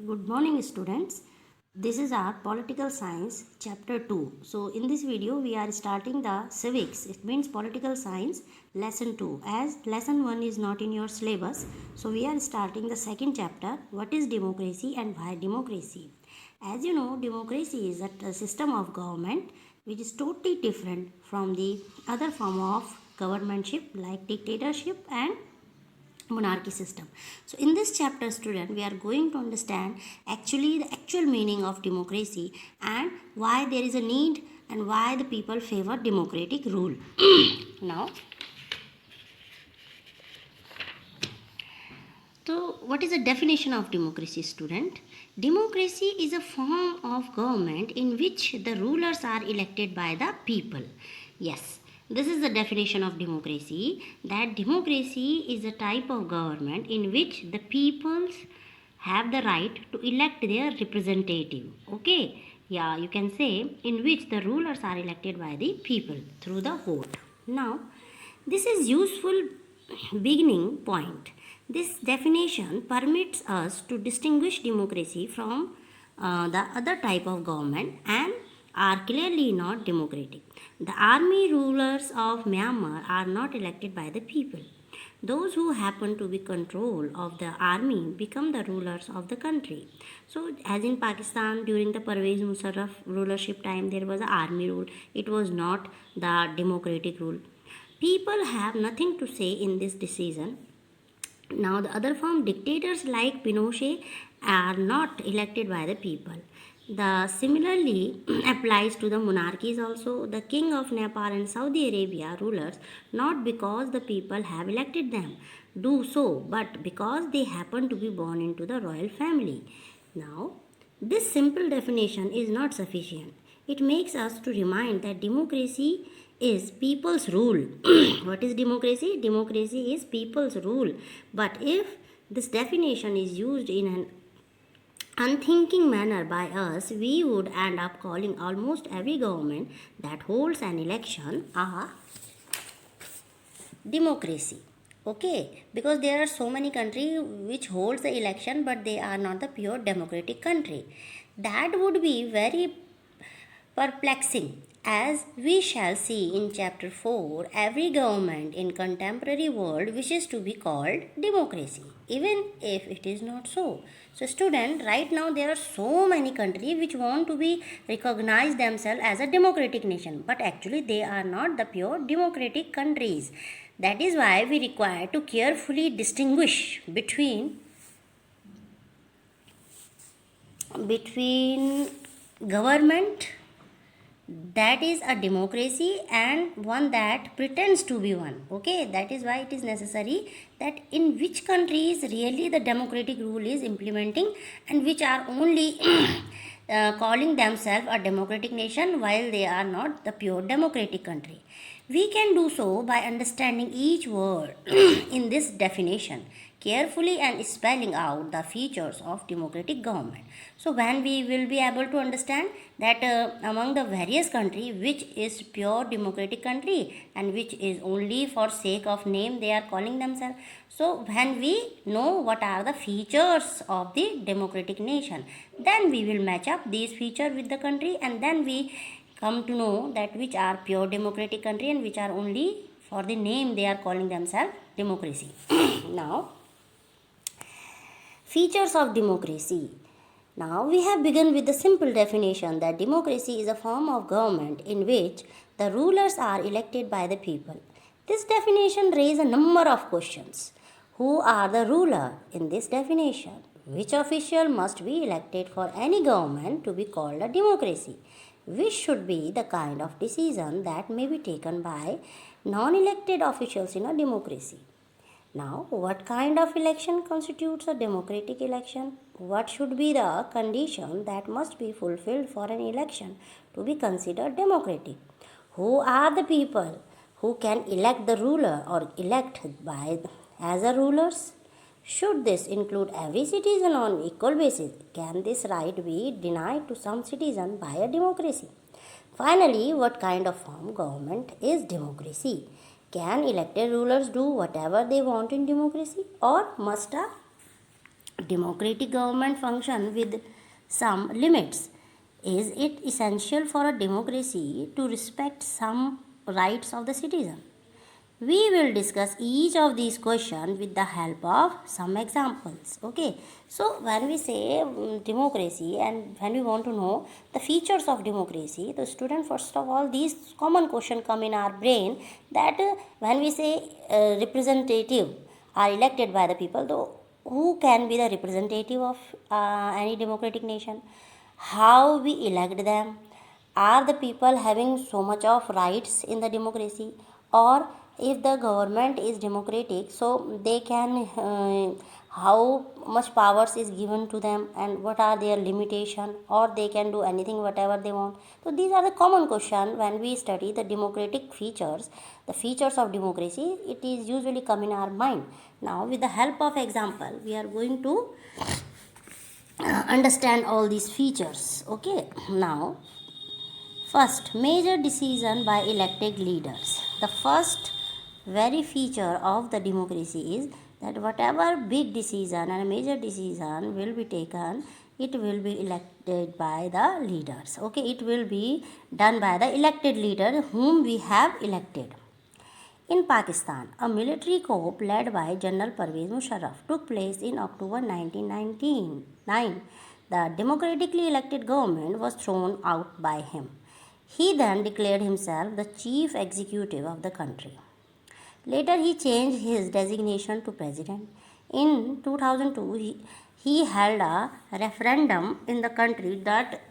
Good morning, students. This is our political science chapter 2. So in this video we are starting the civics. It means political science lesson 2. As lesson 1 is not in your syllabus, so we are starting the second chapter, what is democracy and why democracy. As you know, democracy is a system of government which is totally different from the other form of governmentship like dictatorship and monarchy system. So in this chapter, student, we are going to understand actually the actual meaning of democracy and why there is a need and why the people favor democratic rule. Now, so what is the definition of democracy, student? Democracy is a form of government in which the rulers are elected by the people. Yes, this is the definition of democracy, that democracy is a type of government in which the peoples have the right to elect their representative. Okay, yeah, you can say in which the rulers are elected by the people through the vote. Now, this is useful beginning point. This definition permits us to distinguish democracy from the other type of government and are clearly not democratic. The army rulers of Myanmar are not elected by the people. Those who happen to be control of the army become the rulers of the country. So, as in Pakistan during the Pervez Musharraf rulership time, there was an army rule. It was not the democratic rule. People have nothing to say in this decision. Now, the other form, dictators like Pinochet are not elected by the people. The similarly applies to the monarchies also. The king of Nepal and Saudi Arabia rulers, not because the people have elected them, do so, but because they happen to be born into the royal family. Now, this simple definition is not sufficient. It makes us to remind that democracy is people's rule. What is democracy? Democracy is people's rule. But if this definition is used in an unthinking manner by us, we would end up calling almost every government that holds an election a democracy. Okay, because there are so many countries which holds the election but they are not the pure democratic country. That would be very perplexing. As we shall see in chapter 4, every government in contemporary world wishes to be called democracy, even if it is not so. So student, right now there are so many countries which want to be recognize themselves as a democratic nation, but actually they are not the pure democratic countries. That is why we require to carefully distinguish between government that is a democracy and one that pretends to be one. Okay, that is why it is necessary that in which countries really the democratic rule is implementing and which are only calling themselves a democratic nation while they are not the pure democratic country. We can do so by understanding each word in this definition carefully and spelling out the features of democratic government. So when we will be able to understand that among the various country which is pure democratic country and which is only for sake of name they are calling themselves. So when we know what are the features of the democratic nation, then we will match up these features with the country and then we come to know that which are pure democratic country and which are only for the name they are calling themselves democracy. Now, features of democracy. Now we have begun with the simple definition that democracy is a form of government in which the rulers are elected by the people. This definition raises a number of questions. Who are the ruler in this definition? Which official must be elected for any government to be called a democracy? Which should be the kind of decision that may be taken by non-elected officials in a democracy? Now, what kind of election constitutes a democratic election? What should be the condition that must be fulfilled for an election to be considered democratic? Who are the people who can elect the ruler or elect by as a rulers? Should this include every citizen on equal basis? Can this right be denied to some citizen by a democracy? Finally, what kind of form government is democracy? Can elected rulers do whatever they want in democracy or must a democratic government function with some limits. Is it essential for a democracy to respect some rights of the citizen? We will discuss each of these questions with the help of some examples. Okay, so when we say democracy and when we want to know the features of democracy, the student, first of all, these common questions come in our brain that when we say representative are elected by the people, though, who can be the representative of any democratic nation? How we elect them? Are the people having so much of rights in the democracy? Or if the government is democratic, so they can how much powers is given to them and what are their limitation, or they can do anything whatever they want. So these are the common question when we study the democratic features, the features of democracy. It is usually come in our mind. Now with the help of example we are going to understand all these features. Okay, now first, major decision by elected leaders. The first very feature of the democracy is that whatever big decision and major decision will be taken, it will be elected by the leaders. Okay, it will be done by the elected leader whom we have elected. In Pakistan, a military coup led by General Pervez Musharraf took place in October 1999. The democratically elected government was thrown out by him. He then declared himself the chief executive of the country. Later, he changed his designation to president. In 2002, he held a referendum in the country that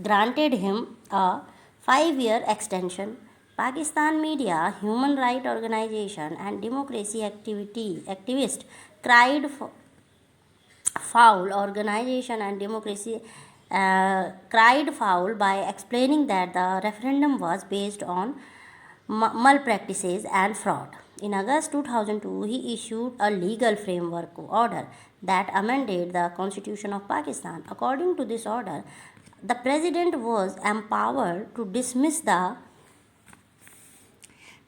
granted him a 5-year extension. Pakistan media, human rights organization, and democracy activists cried for foul organization and democracy cried foul by explaining that the referendum was based on malpractices and fraud. In August 2002, he issued a legal framework order that amended the Constitution of Pakistan. According to this order, the president was empowered to dismiss the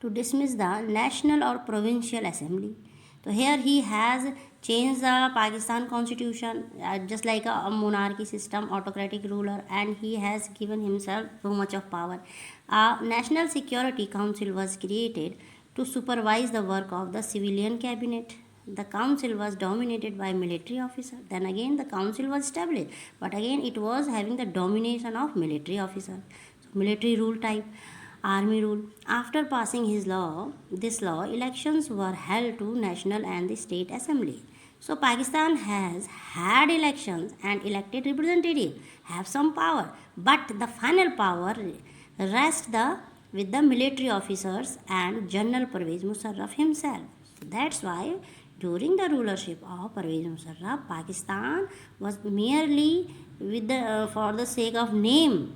national or provincial assembly. So here he has changed the Pakistan constitution just like a monarchy system, autocratic ruler, and he has given himself so much of power. A National Security Council was created to supervise the work of the civilian cabinet. The council was dominated by military officers. Then again the council was established, but again it was having the domination of military officers. So military rule type, army rule. After passing this law, elections were held to national and the state assembly. So Pakistan has had elections and elected representatives have some power, but the final power rests with the military officers and General Pervez Musharraf himself. So that's why during the rulership of Pervez Musharraf, Pakistan was merely for the sake of name.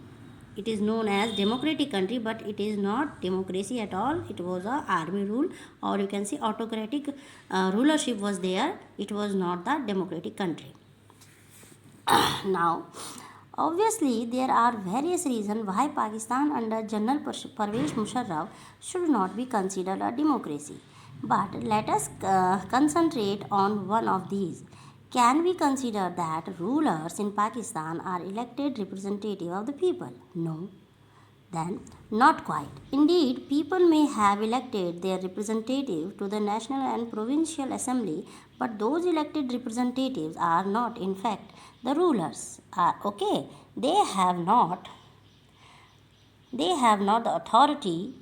It is known as democratic country, but it is not democracy at all. It was a army rule, or you can say autocratic rulership was there. It was not the democratic country. Now, obviously, there are various reasons why Pakistan under General Pervez Musharraf should not be considered a democracy. But let us concentrate on one of these. Can we consider that rulers in Pakistan are elected representative of the people? No. Then, not quite. Indeed, people may have elected their representative to the National and Provincial Assembly, but those elected representatives are not, in fact, the rulers. Okay, they have not the authority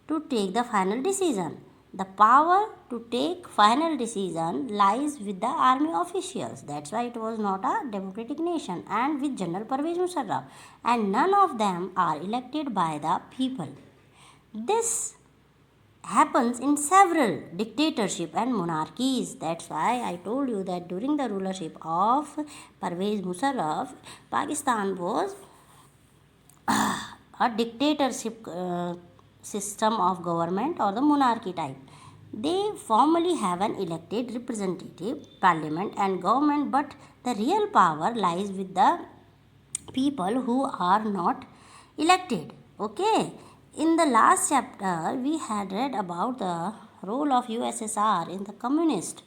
to take the final decision. The power to take final decision lies with the army officials. That's why it was not a democratic nation and with General Pervez Musharraf. And none of them are elected by the people. This happens in several dictatorship and monarchies. That's why I told you that during the rulership of Pervez Musharraf, Pakistan was a dictatorship system of government or the monarchy type. They formally have an elected representative, parliament, and government, but the real power lies with the people who are not elected. Okay, in the last chapter, we had read about the role of USSR in the communist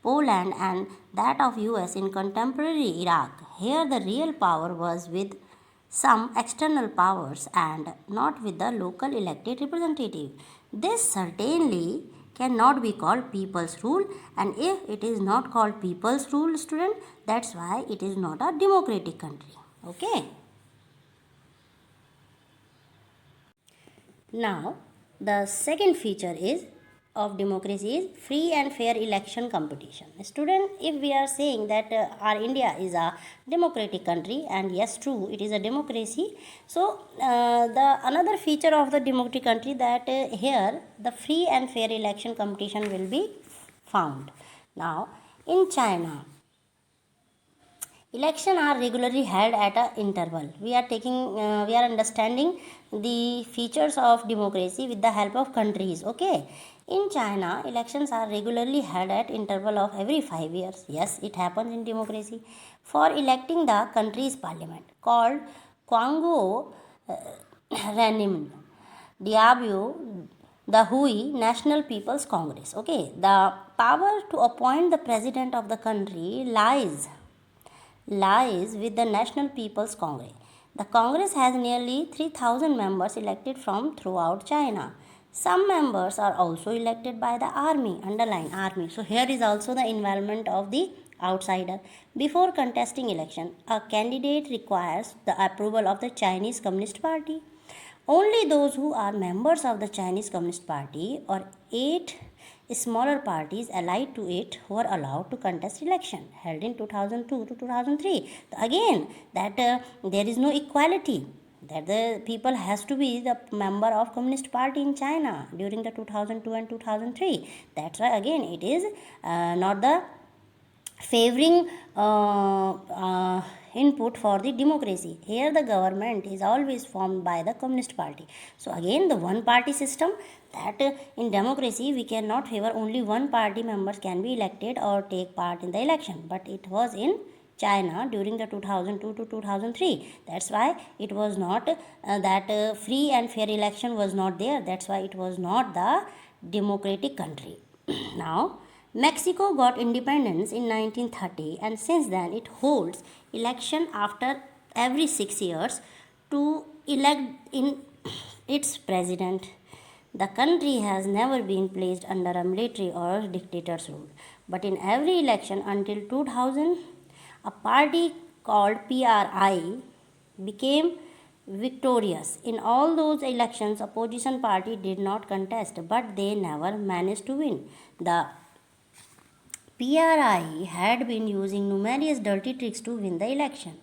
Poland and that of US in contemporary Iraq. Here the real power was with some external powers and not with the local elected representative. This certainly cannot be called people's rule, and if it is not called people's rule, student, that's why it is not a democratic country. Okay. Now, the second feature is of democracy is free and fair election competition. Student, if we are saying that our India is a democratic country, and yes, true, it is a democracy. So, the another feature of the democratic country that here the free and fair election competition will be found. Now, in China, elections are regularly held at an interval. We are understanding the features of democracy with the help of countries. Okay. In China, elections are regularly held at interval of every 5 years. Yes, it happens in democracy. For electing the country's parliament, called Quanguo Renim Diablo, the Hui National People's Congress. Okay, the power to appoint the president of the country lies with the National People's Congress. The Congress has nearly 3,000 members elected from throughout China. Some members are also elected by the army, underline army. So here is also the involvement of the outsider. Before contesting election, a candidate requires the approval of the Chinese Communist Party. Only those who are members of the Chinese Communist Party or 8 smaller parties allied to it were allowed to contest election held in 2002 to 2003. Again, that there is no equality, that the people has to be the member of Communist Party in China during the 2002 and 2003. That's why again it is not the favoring input for the democracy. Here the government is always formed by the Communist Party. So again the one party system, that in democracy we cannot favor only one party members can be elected or take part in the election, but it was in China during the 2002 to 2003. That's why it was not that free and fair election was not there. That's why it was not the democratic country. Now, Mexico got independence in 1930, and since then it holds election after every 6 years to elect in its president. The country has never been placed under a military or dictator's rule, but in every election until 2000, a party called PRI became victorious. In all those elections, opposition party did not contest, but they never managed to win. The PRI had been using numerous dirty tricks to win the election.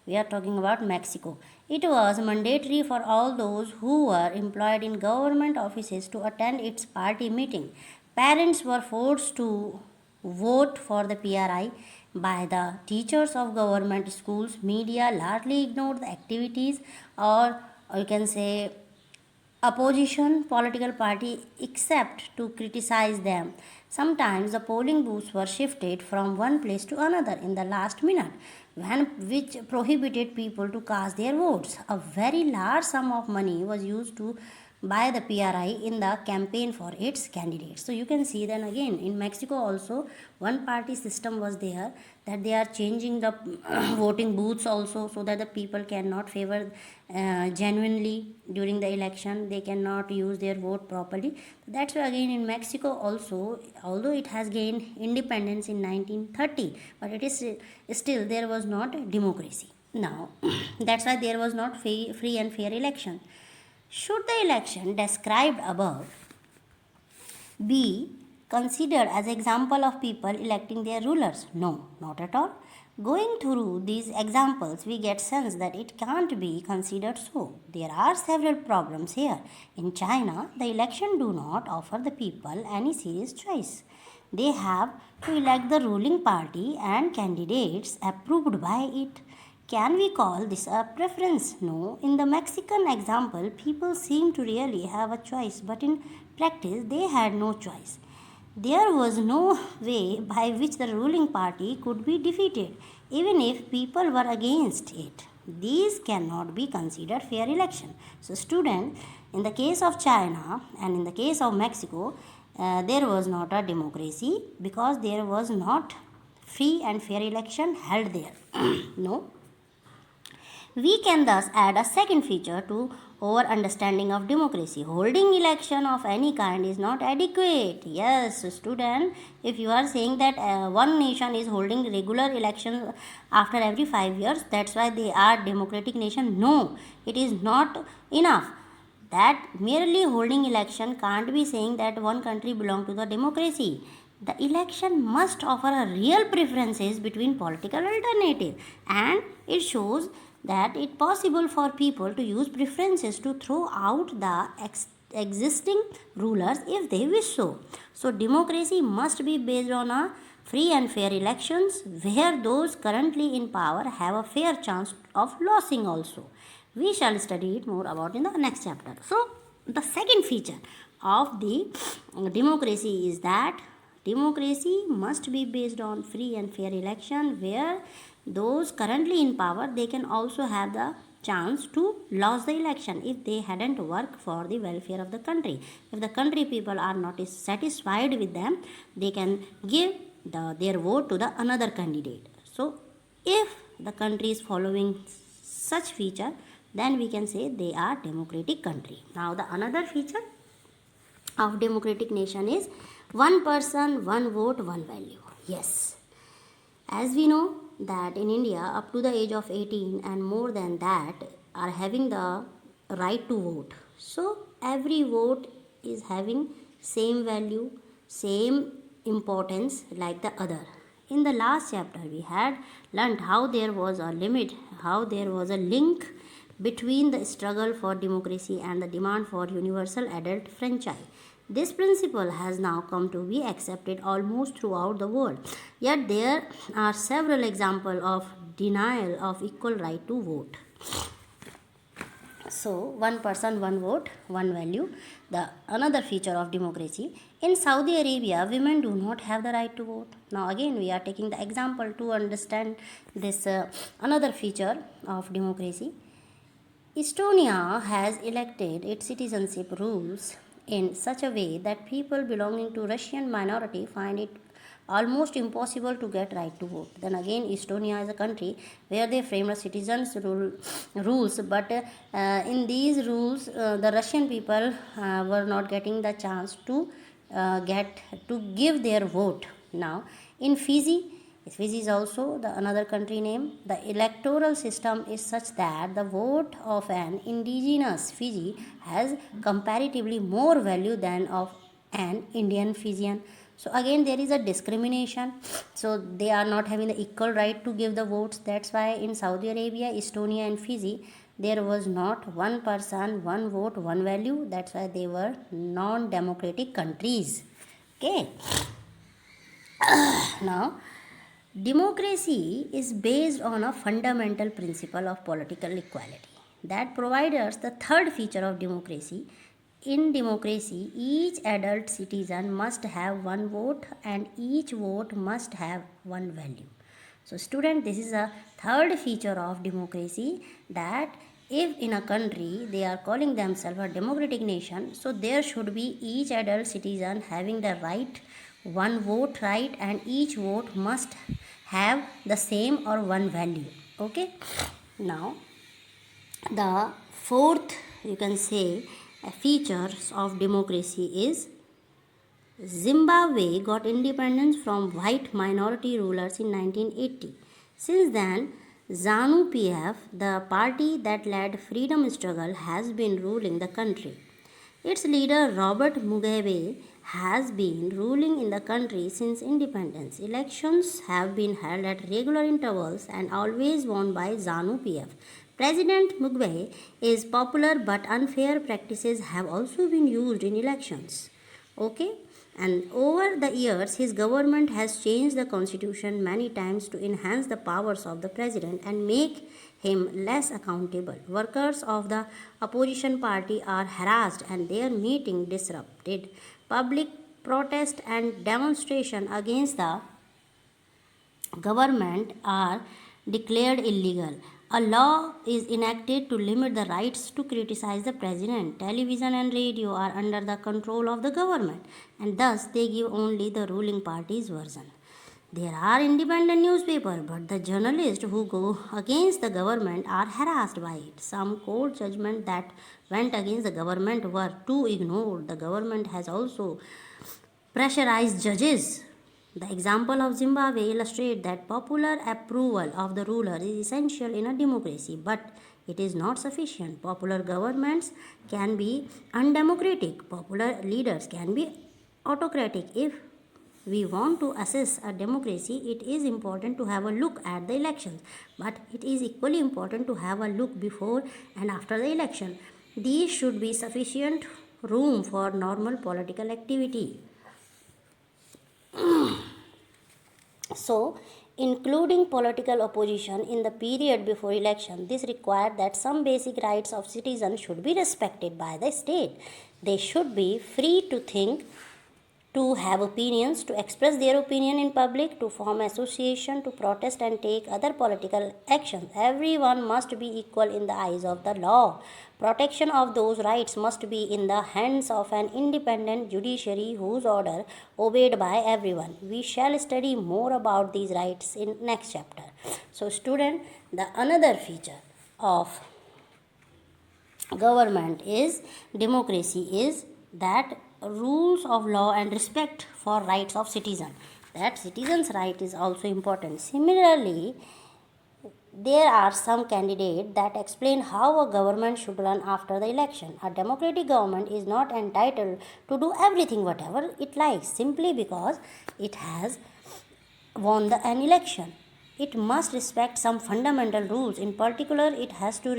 We are talking about Mexico. It was mandatory for all those who were employed in government offices to attend its party meeting. Parents were forced to vote for the PRI by the teachers of government schools. Media largely ignored the activities, or you can say opposition political party, except to criticize them. Sometimes the polling booths were shifted from one place to another in the last minute, which prohibited people to cast their votes. A very large sum of money was used to buy the PRI in the campaign for its candidates. So you can see then again in Mexico also one party system was there, that they are changing the voting booths also, so that the people cannot favor genuinely during the election. They cannot use their vote properly. That's why again in Mexico also, although it has gained independence in 1930, but it is still there was not democracy. Now that's why there was not free and fair election. Should the election described above be considered as example of people electing their rulers? No, not at all. Going through these examples, we get sense that it can't be considered so. There are several problems here. In China, the election do not offer the people any serious choice. They have to elect the ruling party and candidates approved by it. Can we call this a preference? No. In the Mexican example, people seem to really have a choice, but in practice, they had no choice. There was no way by which the ruling party could be defeated, even if people were against it. These cannot be considered fair election. So, student, in the case of China and in the case of Mexico, there was not a democracy because there was not free and fair election held there. No. We can thus add a second feature to our understanding of democracy. Holding election of any kind is not adequate. Yes, student, if you are saying that one nation is holding regular elections after every 5 years, that's why they are democratic nation. No, it is not enough. That merely holding election can't be saying that one country belong to the democracy. The election must offer a real preferences between political alternative, and it shows that it's possible for people to use preferences to throw out the existing rulers if they wish so. So democracy must be based on a free and fair elections where those currently in power have a fair chance of losing also. We shall study it more about in the next chapter. So the second feature of the democracy is that democracy must be based on free and fair election where those currently in power they can also have the chance to lose the election if they hadn't worked for the welfare of the country. If the country people are not satisfied with them, they can give their vote to the another candidate. So if the country is following such feature, then we can say they are democratic country. Now the another feature of democratic nation is one person, one vote, one value. Yes, as we know that in India up to the age of 18 and more than that are having the right to vote. So every vote is having same value, same importance like the other. In the last chapter we had learnt how there was a limit, how there was a link between the struggle for democracy and the demand for universal adult franchise. This principle has now come to be accepted almost throughout the world. Yet there are several examples of denial of equal right to vote. So, one person, one vote, one value. The another feature of democracy. In Saudi Arabia, women do not have the right to vote. Now, again, we are taking the example to understand this another feature of democracy. Estonia has elected its citizenship rules in such a way that people belonging to Russian minority find it almost impossible to get right to vote. Then again, Estonia is a country where they frame a citizens rules, but in these rules, the Russian people were not getting the chance to get to give their vote. Now, in Fiji, Fiji is also the another country name. The electoral system is such that the vote of an indigenous Fiji has comparatively more value than of an Indian Fijian. So again there is a discrimination. So they are not having the equal right to give the votes. That's why in Saudi Arabia, Estonia and Fiji there was not one person, one vote, one value. That's why they were non-democratic countries. Okay. Now democracy is based on a fundamental principle of political equality that provides the third feature of democracy. In democracy, each adult citizen must have one vote and each vote must have one value. So, student, this is a third feature of democracy that if in a country they are calling themselves a democratic nation, so there should be each adult citizen having the right, one vote right, and each vote must have the same or one value. Okay. Now, the fourth, you can say, features of democracy is Zimbabwe got independence from white minority rulers in 1980. Since then, ZANU-PF, the party that led freedom struggle, has been ruling the country. Its leader Robert Mugabe has been ruling in the country since independence. Elections have been held at regular intervals and always won by ZANU-PF. President Mugabe is popular, but unfair practices have also been used in elections. Okay? And over the years, his government has changed the constitution many times to enhance the powers of the president and make him less accountable. Workers of the opposition party are harassed and their meeting disrupted. Public protest and demonstration against the government are declared illegal. A law is enacted to limit the rights to criticize the president. Television and radio are under the control of the government, and thus they give only the ruling party's version. There are independent newspapers, but the journalists who go against the government are harassed by it. Some court judgments that went against the government were too ignored. The government has also pressurized judges. The example of Zimbabwe illustrates that popular approval of the ruler is essential in a democracy, but it is not sufficient. Popular governments can be undemocratic, popular leaders can be autocratic. If we want to assess a democracy, it is important to have a look at the elections, but it is equally important to have a look before and after the election. These should be sufficient room for normal political activity. So, including political opposition in the period before election, this required that some basic rights of citizens should be respected by the state. They should be free to think, to have opinions, to express their opinion in public, to form association, to protest and take other political actions. Everyone must be equal in the eyes of the law. Protection of those rights must be in the hands of an independent judiciary whose order obeyed by everyone. We shall study more about these rights in next chapter. So student, the another feature of government is democracy is that rules of law and respect for rights of citizen, that citizens right is also important. Similarly, there are some candidates that explain how a government should run after the election. A democratic government is not entitled to do everything whatever it likes simply because it has won an election. It must respect some fundamental rules. In particular, it has to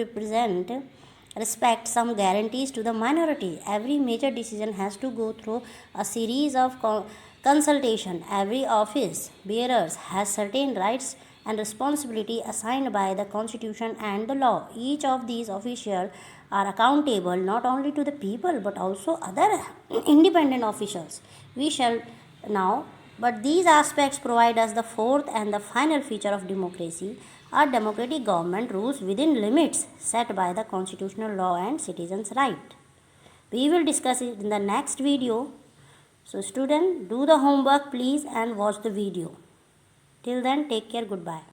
respect some guarantees to the minority. Every major decision has to go through a series of consultation. Every office bearer has certain rights and responsibility assigned by the constitution and the law. Each of these officials are accountable not only to the people but also other independent officials. We shall now, but these aspects provide us the fourth and the final feature of democracy. A democratic government rules within limits set by the constitutional law and citizens' right. We will discuss it in the next video. So student, do the homework please and watch the video. Till then, take care. Goodbye.